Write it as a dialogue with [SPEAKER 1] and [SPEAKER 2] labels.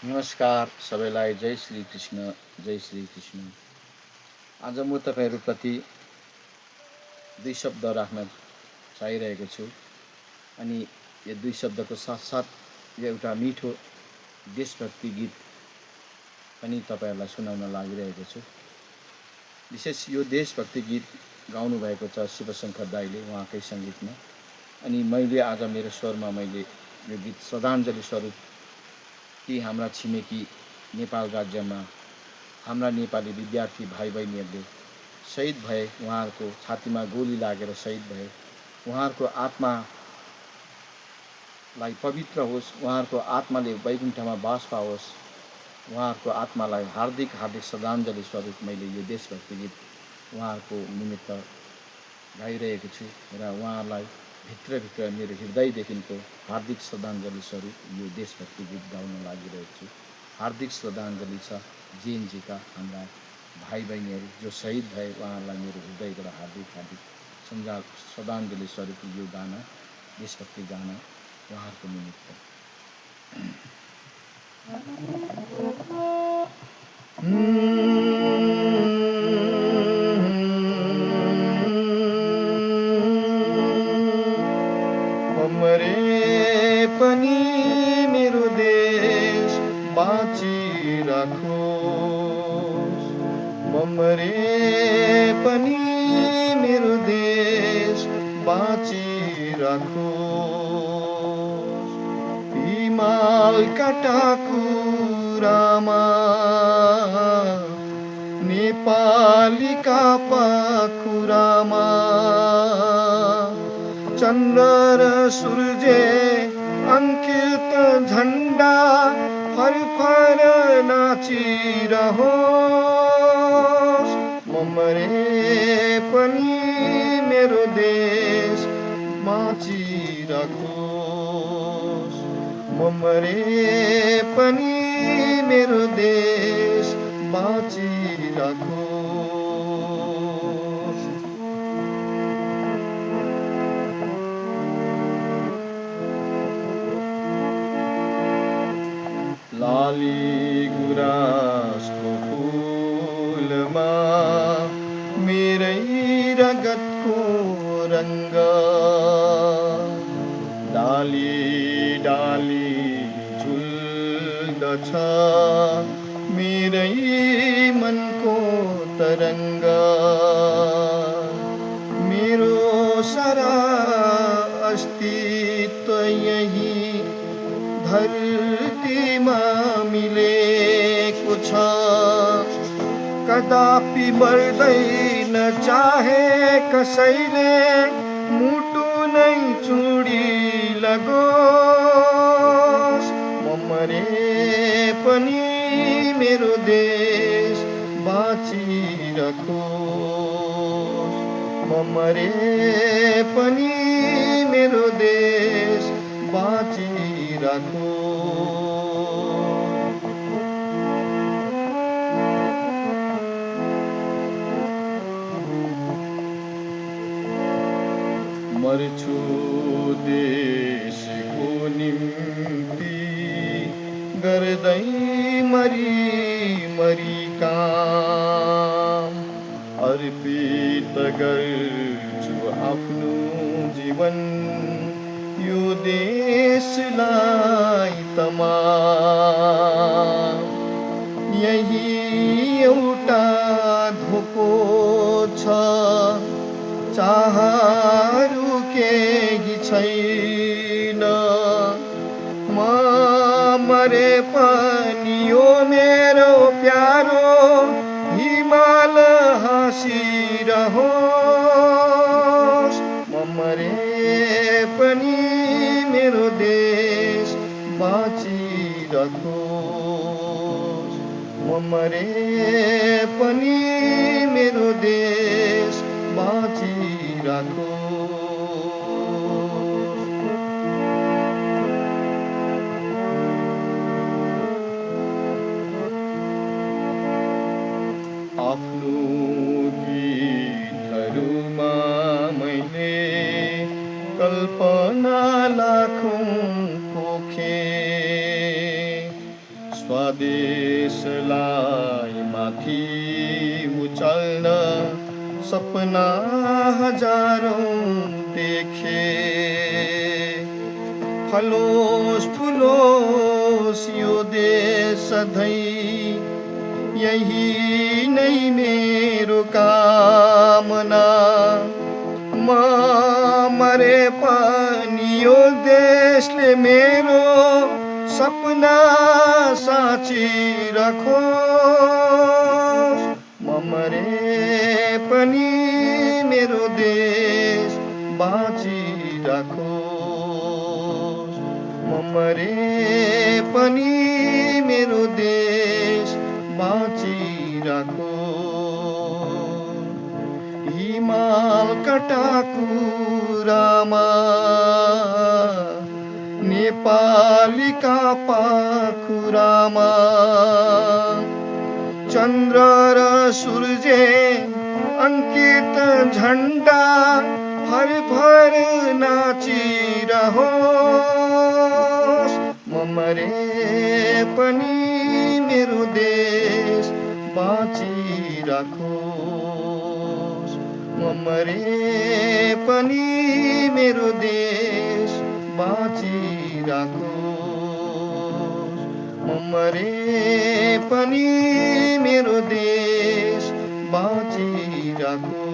[SPEAKER 1] नमस्कार सबैलाई जय श्री कृष्ण जय श्री कृष्ण। आज म तपाईँहरूप्रति दुई शब्द राख्न चाहिरहेको छु अनि यो दुई शब्दको साथसाथ यो एउटा मिठो देशभक्ति गीत पनि तपाईँहरूलाई सुनाउन लागिरहेको छु। विशेष यो देशभक्ति गीत गाउनु भएको छ शिवशङ्कर दाईले उहाँकै सङ्गीतमा, अनि मैले आज मेरो स्वरमा मैले यो गीत श्रद्धाञ्जली स्वरूप ती हाम्रा छिमेकी नेपाल राज्यमा हाम्रा नेपाली विद्यार्थी भाइ बहिनीहरूले शहीद भए, उहाँहरूको छातीमा गोली लागेर शहीद भए, उहाँहरूको आत्मालाई पवित्र होस्, उहाँहरूको आत्माले वैकुण्ठमा बास पाओस्, उहाँहरूको आत्मालाई हार्दिक हार्दिक श्रद्धाञ्जली स्वरूप मैले यो देशभक्ति गीत उहाँहरूको निमित्त गाइरहेको छु र उहाँहरूलाई भित्रभित्र मेरो हृदयदेखिको हार्दिक श्रद्धाञ्जली स्वरूप यो देशभक्ति गीत गाउन लागिरहेको छु। हार्दिक श्रद्धाञ्जली छ जिएनजीका हाम्रा भाइ बहिनीहरू जो शहीद भए, उहाँहरूलाई मेरो हृदयबाट हार्दिक हार्दिक श्रद्धाञ्जली स्वरूप यो गाना, देशभक्ति गाना उहाँहरूको निमित्त। मरे पनि मेरो देश बाँचिराखोस्, मरे पनि मेरो देश बाँचिराखोस्। हिमालका टाकुरामा नेपालीका पाखुरामा चन्द्र र सूर्य अंकित झण्डा फरफर नाचिरहोस्। मरे पनि मेरो देश बाँचिराखोस्, मरे पनि मेरो देश बाँचिराखोस्। लाली गुराँसको फुलमा मेरै रगतको रङ्ग, डाली डाली झुल्दछ मेरै मनको तरङ्ग। मेरो सारा अस्तित्व यही धरतीमा मिलेको छ, कदापि मर्दैन चाहे कसैले मुटु नै चुडी लगोस्। मरे पनि मेरो देश बाँचिराखोस्, मरे पनि मेरो देश बाँचिराखोस्। मर्छु देशको निम्ति गर्दै मरी मरी काम, अर्पित गर्छु आफ्नो जीवन यो देशलाई तमाम। यही एउटा धोको छ, चाहहरू केही छैन। मरे पनि यो मेरो प्यारो हिमाल हाँसिरहोस्। मरे पनि मेरो देश बाँचिराखोस्, मरे पनि मेरो देश बाँचिराखोस्। आफ्नो गीतहरूमा मैले कल्पना लाखौं पोखे, स्वदेशलाई माथि उचाल्न सपना हजारौं देखे। फलोस् फुलोस् यो देश सधैँ, यही नै मेरो कामना। म मरे पनि यो देशले मेरो सपना साँचिराखोस्। म मरे पनि मेरो देश बाँचिराखोस्। म मरे पनि मेरो देश बाँचिराखोस्। हिमालका टाकुरामा नेपालीका पाखुरामा चन्द्र र सूर्य अंकित झण्डा भर नाचिरहोस्। म मरे पनि मेरो देश बाँचिराखोस्। म मरे पनि मेरो देश बाँचिराखोस्। म मरे पनि मेरो देश बाँचिराखोस्।